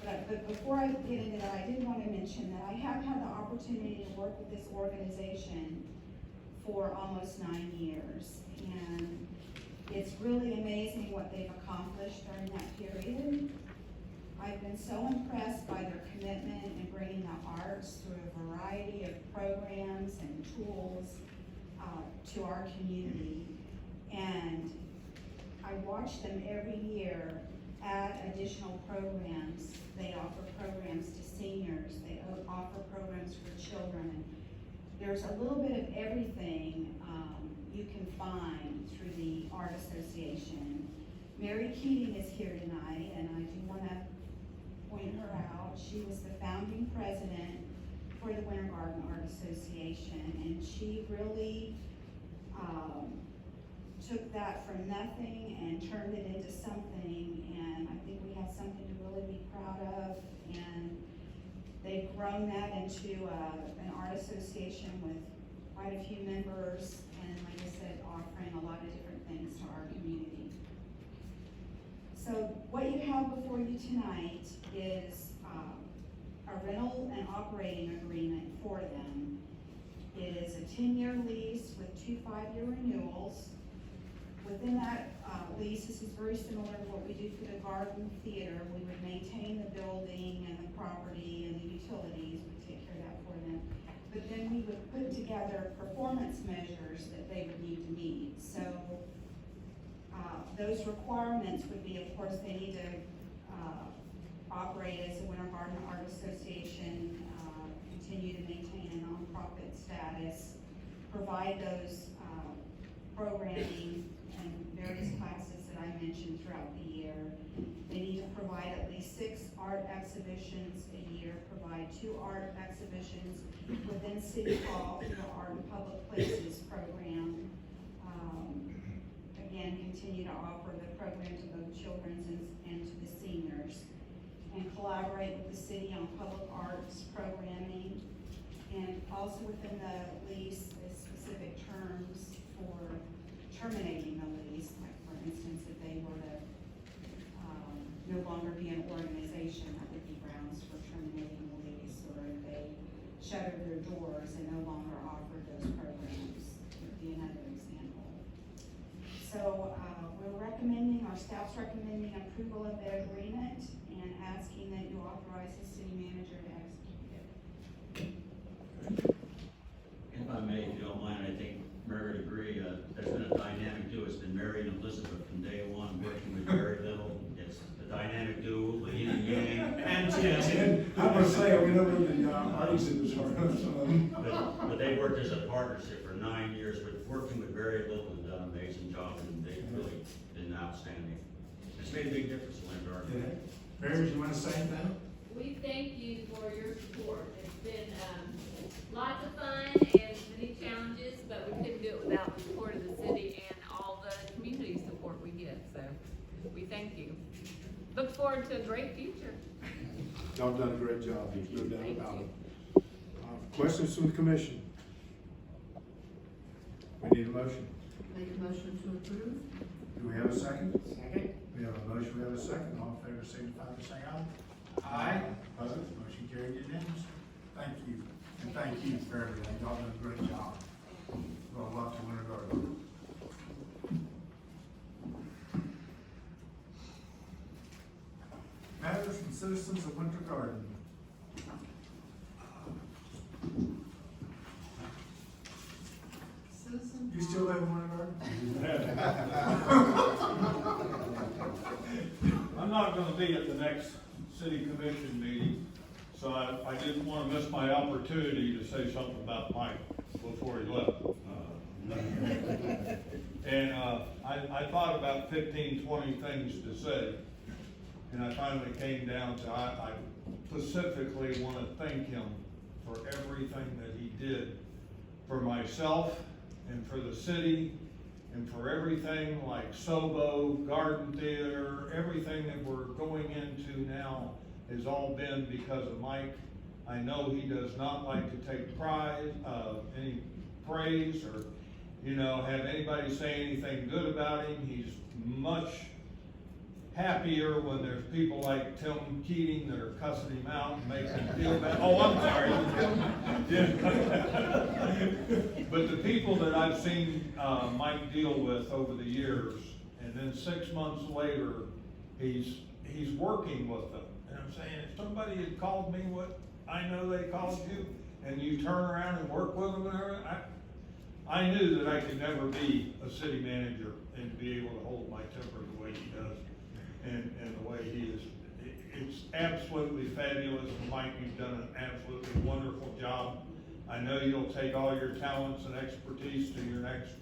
But before I get into that, I did want to mention that I have had the opportunity to work with this organization for almost 9 years. And it's really amazing what they've accomplished during that period. I've been so impressed by their commitment in bringing the arts through a variety of programs and tools to our community. And I watch them every year add additional programs. They offer programs to seniors. They offer programs for children. There's a little bit of everything you can find through the Art Association. Mary Keating is here tonight, and I do want to point her out. She was the founding president for the Winter Garden Art Association, and she really took that from nothing and turned it into something, and I think we have something to really be proud of. And they've grown that into an art association with quite a few members, and like I said, offering a lot of different things to our community. So what you have before you tonight is a rental and operating agreement for them. It is a 10-year lease with 2 5-year renewals. Within that lease, this is very similar to what we do for the Garden Theater. We would maintain the building and the property and the utilities. We take care of that for them. But then we would put together performance measures that they would need to meet. So those requirements would be, of course, they need to operate as a Winter Garden Art Association, continue to maintain a nonprofit status, provide those programming and various classes that I mentioned throughout the year. They need to provide at least 6 art exhibitions a year, provide 2 art exhibitions within City Hall through the Art in Public Places program. Again, continue to offer the program to both children and to the seniors. And collaborate with the city on public arts programming. And also within the lease, the specific terms for terminating the lease. Like for instance, if they were to no longer be an organization, that would be grounds for terminating the lease. Or if they shuttered their doors and no longer offered those programs, would be another example. So we're recommending, our staff's recommending approval of the agreement and asking that you authorize the city manager to execute it. If I may, if you don't mind, I think Mary would agree, there's been a dynamic duo. It's been Mary and Elizabeth from day one, working with very little. It's the dynamic duo, the yin and yang, and Tim. I must say, I went over the artists in this room. But they worked as a partnership for 9 years, but working with very little and done an amazing job, and they've really been outstanding. It's made a big difference in Winter Garden. Yeah. Mary, do you want to say anything? We thank you for your support. It's been lots of fun and many challenges, but we couldn't do it without the support of the city and all the community support we get. So we thank you. Look forward to a great future. Y'all done a great job. There's no doubt about it. Questions from the commission? We need a motion. Make a motion to approve? Do we have a second? Second. We have a motion, we have a second. All in favor, signify by saying aye. Aye. Opposed? Motion carried unanimously. Thank you. And thank you for everything. Y'all done a great job. Well, luck to Winter Garden. Matters from citizens of Winter Garden. Citizen. You still live in Winter Garden? I'm not gonna be at the next city commission meeting, so I didn't wanna miss my opportunity to say something about Mike before he left. And I thought about 15, 20 things to say, and I finally came down to, I specifically wanna thank him for everything that he did for myself and for the city, and for everything like Sobo, Garden Theater, everything that we're going into now has all been because of Mike. I know he does not like to take any praise or, have anybody say anything good about him. He's much happier when there's people like Tim Keating that are cussing him out and making him feel bad. Oh, I'm sorry. But the people that I've seen Mike deal with over the years, and then 6 months later, he's working with them. And I'm saying, if somebody had called me what I know they called you, and you turn around and work with them and everything, I knew that I could never be a city manager and be able to hold my temper the way he does. And the way he is, it's absolutely fabulous. Mike, you've done an absolutely wonderful job. I know you'll take all your talents and expertise to your next,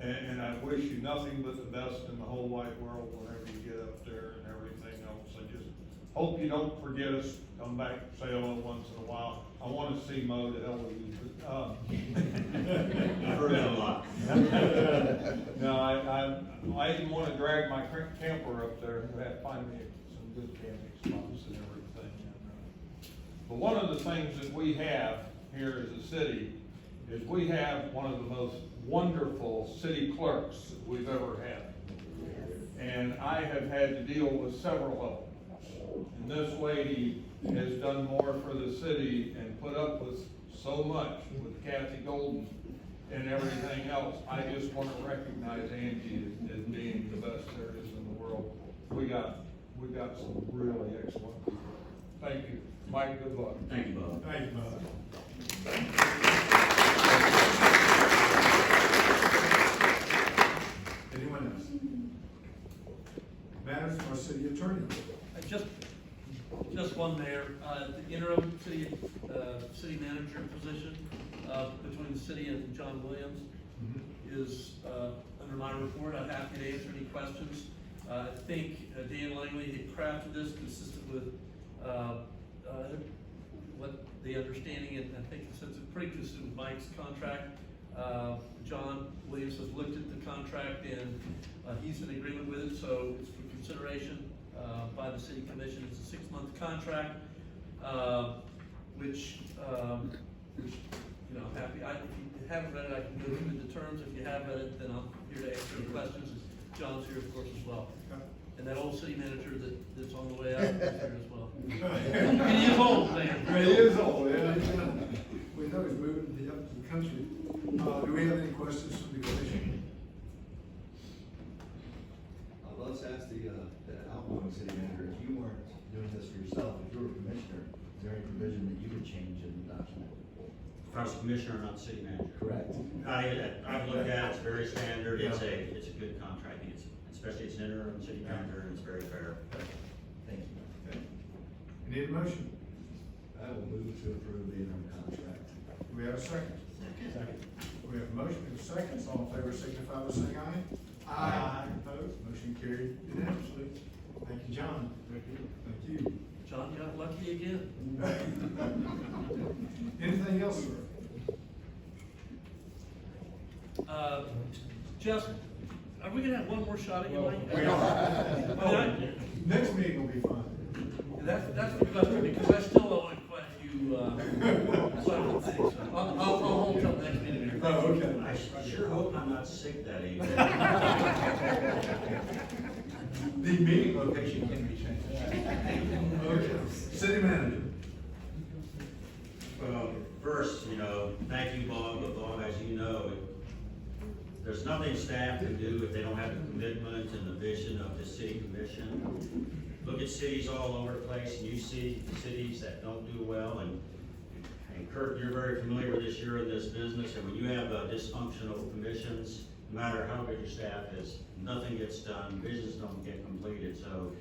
and I wish you nothing but the best in the whole wide world whenever you get up there and everything else. I just hope you don't forget us. Come back, say hello once in a while. I want to see Mo to hell with you. I've heard that a lot. No, I didn't want to drag my camper up there. I had to find me some good camping spots and everything. But one of the things that we have here as a city is we have one of the most wonderful city clerks that we've ever had. And I have had to deal with several of them. And this lady has done more for the city and put up with so much with Kathy Golden and everything else. I just want to recognize Angie as being the best there is in the world. We got some really excellent people. Thank you. Mike, good luck. Thank you, Bob. Thank you, Bob. Anyone else? Matters from our city attorney. Just one, Mayor. The interim city manager position between the city and John Williams is under my report. I'm happy to answer any questions. I think Dan Langley had crafted this consistent with what the understanding, and I think since it's pretty consistent with Mike's contract. John Williams has looked at the contract and he's in agreement with it, so it's for consideration by the city commission. It's a 6-month contract, which I'm happy. If you haven't read it, I can go through the terms. If you have read it, then I'm here to answer any questions. John's here, of course, as well. And that old city manager that's on the way out is here as well. He is old, man. He is old, yeah. We know he's moving to the country. Do we have any questions from the commission? Let's ask the outgoing city manager, if you weren't doing this for yourself, if you were a commissioner, is there any provision that you would change in the document? If I was commissioner, not city manager. Correct. I've looked at it, it's very standard, it's a good contract, especially it's an interim city manager, and it's very fair. Thank you. Okay. You need a motion? I will move to approve the interim contract. Do we have a second? Second. We have a motion and a second. All in favor signify by saying aye. Aye. Opposed? Motion carried unanimously. Thank you, John. Thank you. Thank you. John got lucky again. Anything else, sir? Just, are we gonna have one more shot at you, Mike? We are. Next meeting will be fun. That's what we got, because I still owe quite a few, things. I'll hold till next meeting. Oh, okay. I sure hope I'm not sick that evening. The meeting location can be changed. Okay. City manager. Well, first, thank you, Bob, but Bob, as you know, there's nothing staff can do if they don't have the commitment and the vision of the city commission. Look at cities all over the place, and you see cities that don't do well, and Kurt, you're very familiar with this, you're in this business, and when you have dysfunctional commissions, no matter how good your staff is, nothing gets done, visions don't get completed. So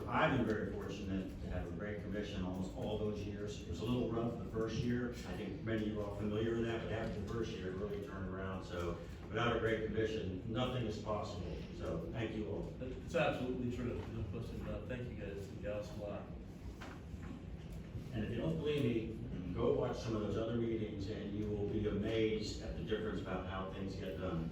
I've been very fortunate to have a great commission almost all those years. It was a little rough the first year. I think many of you are all familiar with that, but after the first year, it really turned around. So without a great commission, nothing is possible. So thank you all. It's absolutely true, no question about it. Thank you guys and gals a lot. And if you don't believe me, go watch some of those other meetings and you will be amazed at the difference about how things get done.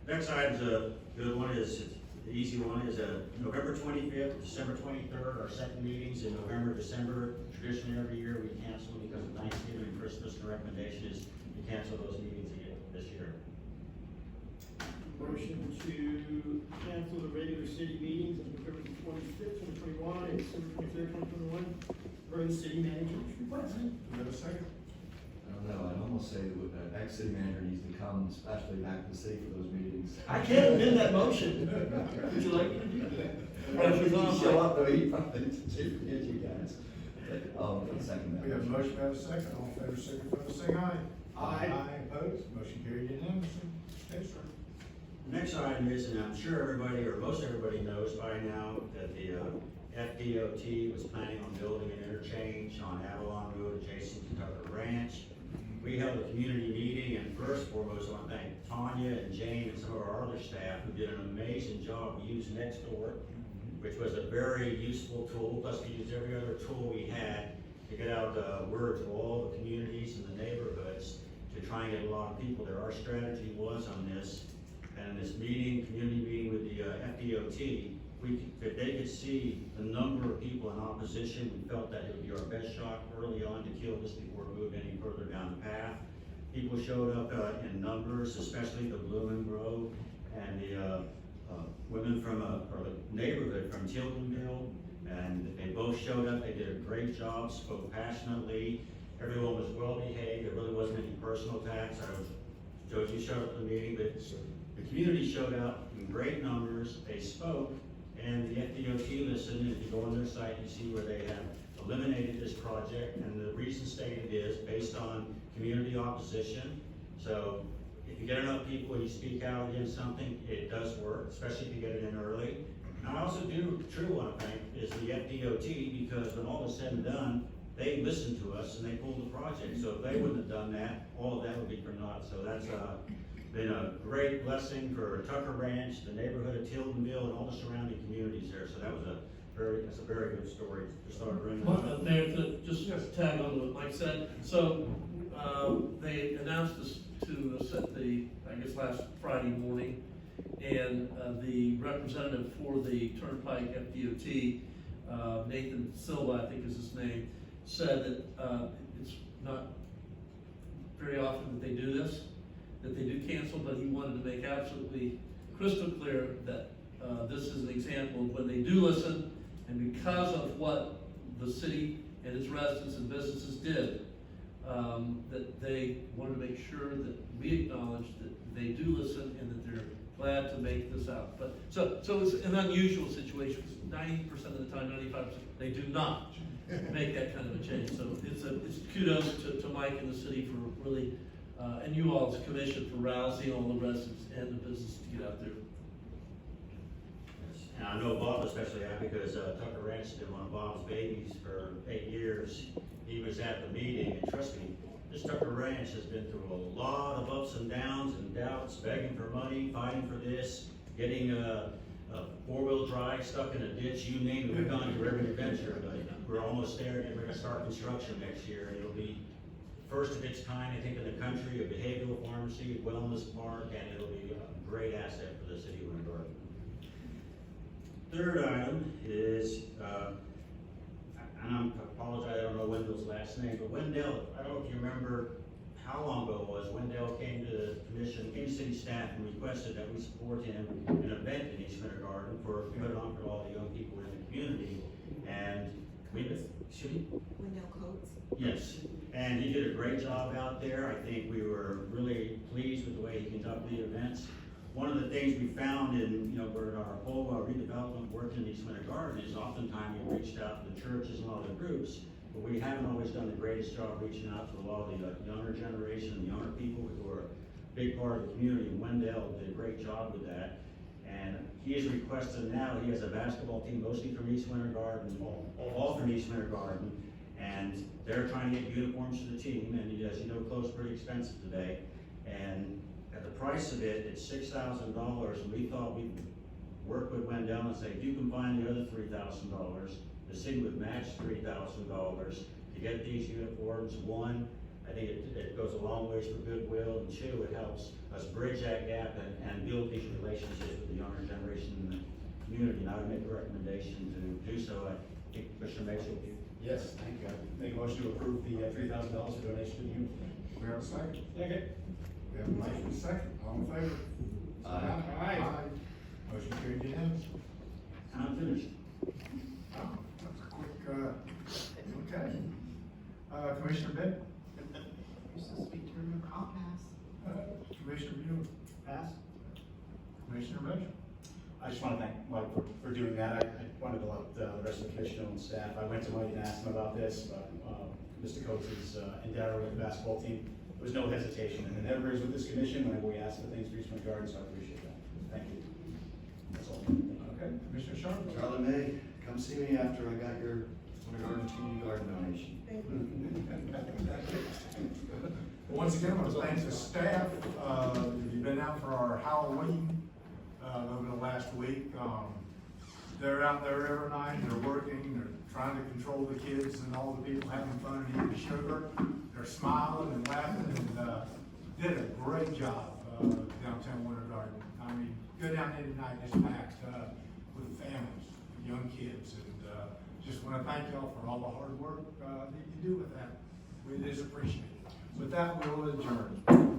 Next item's a good one, the easy one is November 25th, December 23rd, our second meetings in November, December. Traditionally every year we cancel because of Thanksgiving and Christmas. The recommendation is to cancel those meetings again this year. Motion to cancel the regular city meetings on November 25th, 2021, and December 23rd, 2021, per the city manager's request. Do we have a second? I don't know, I'd almost say that the ex-city manager needs to come especially back to the city for those meetings. I can't amend that motion. Would you like me to do that? I don't think you show up though, he probably forget you guys. Second that. We have a motion, we have a second. All in favor, signify by saying aye. Aye. Opposed? Motion carried unanimously. Thanks, sir. Next item is, and I'm sure everybody, or most everybody knows by now, that the FDOT was planning on building an interchange on Avalon Road adjacent to Tucker Ranch. We held a community meeting, and first and foremost, I want to thank Tanya and Jane and some of our other staff who did an amazing job. We used Nextdoor, which was a very useful tool, plus we used every other tool we had to get out word to all the communities and the neighborhoods to try and get a lot of people there. Our strategy was on this, and this meeting, community meeting with the FDOT, if they could see the number of people in opposition, we felt that it would be our best shot early on to kill this before it moved any further down the path. People showed up in numbers, especially the Blooming Grove and the women from or the neighborhood from Tildenville, and they both showed up. They did a great job, spoke passionately. Everyone was well behaved. There really wasn't any personal attacks. Josie showed up at the meeting, but the community showed up in great numbers. They spoke, and the FDOT listened. And if you go on their site, you see where they have eliminated this project, and the reason stated is based on community opposition. So if you get enough people and you speak out against something, it does work, especially if you get it in early. And I also truly want to thank is the FDOT, because when all is said and done, they listened to us and they pulled the project. So if they wouldn't have done that, all of that would be for naught. So that's been a great blessing for Tucker Ranch, the neighborhood of Tildenville, and all the surrounding communities there. So that's a very good story. Just thought I'd bring that up. Mayor, just tag on to what Mike said. So, they announced this to set I guess last Friday morning, and the representative for the Turnpike FDOT, Nathan Silva, I think is his name, said that it's not very often that they do this, that they do cancel, but he wanted to make absolutely crystal clear that this is an example of when they do listen, and because of what the city and its residents and businesses did, that they wanted to make sure that we acknowledge that they do listen and that they're glad to make this out. But so it's an unusual situation, because 90% of the time, 95%, they do not make that kind of a change. So it's kudos to Mike and the city for really, and you all as a commission for rousing all the residents and the business to get out there. And I know Bob especially happy because Tucker Ranch has been one of Bob's babies for 8 years. He was at the meeting, and trust me, this Tucker Ranch has been through a lot of ups and downs and doubts, begging for money, fighting for this, getting a four-wheel drive stuck in a ditch, you name it, we've gone through every adventure, but we're almost there, and we're gonna start construction next year, and it'll be first of its kind, I think, in the country, a behavioral pharmacy, a wellness park, and it'll be a great asset for the city of Winter Garden. Third item is, and I apologize, I don't know Wendell's last name, but Wendell, I don't know if you remember how long ago it was, Wendell came to the commission, came to city staff and requested that we support him in an event in East Winter Garden put on for all the young people in the community. And Wendell Coates? Yes, and he did a great job out there. I think we were really pleased with the way he conducted the events. One of the things we found in, we're in our whole redevelopment work in East Winter Garden is oftentimes we reached out to the churches and other groups, but we haven't always done the greatest job reaching out to a lot of the younger generation, the younger people who are a big part of the community. And Wendell did a great job with that. And he has requested now, he has a basketball team mostly from East Winter Garden, all from East Winter Garden, and they're trying to get uniforms for the team, and as you know, clothes are pretty expensive today. And at the price of it, it's $6,000, and we thought we'd work with Wendell and say, if you can find the other $3,000, the city would match $3,000 to to get these uniforms. One, I think it goes a long ways for goodwill, and two, it helps us bridge that gap and build these relationships with the younger generation in the community. And I would make a recommendation to do so. I think Commissioner Mitchell. Yes, thank you. I make a motion to approve the $3,000 donation to the uniform. We have a second? Second. We have a motion and a second, all in favor? Aye. Motion carried unanimously. I'm finished. Oh, that was a quick, okay. Commissioner Bennett? You're supposed to be turning, I'll pass. Commissioner Buell? Pass. Commissioner Mitchell? I just want to thank Mike for doing that. I wanted to let the rest of the commission and staff, I went to Mike and asked him about this, but Mr. Coates' endeavor with the basketball team, there was no hesitation, and it never is with this commission whenever we ask for things for Eastman Garden, so I appreciate that. Thank you. That's all. Thank you. Okay, Commissioner Sharp? Charlie May, come see me after I got your Winter Garden community garden donation. Once again, I want to thank the staff. You've been out for our Halloween over the last week. They're out there every night, they're working, they're trying to control the kids and all the people having fun and eating sugar. They're smiling and laughing and did a great job downtown Winter Garden. I mean, go down there tonight, it's packed with families, young kids, and just want to thank y'all for all the hard work that you do with that. We just appreciate it. With that, we'll adjourn.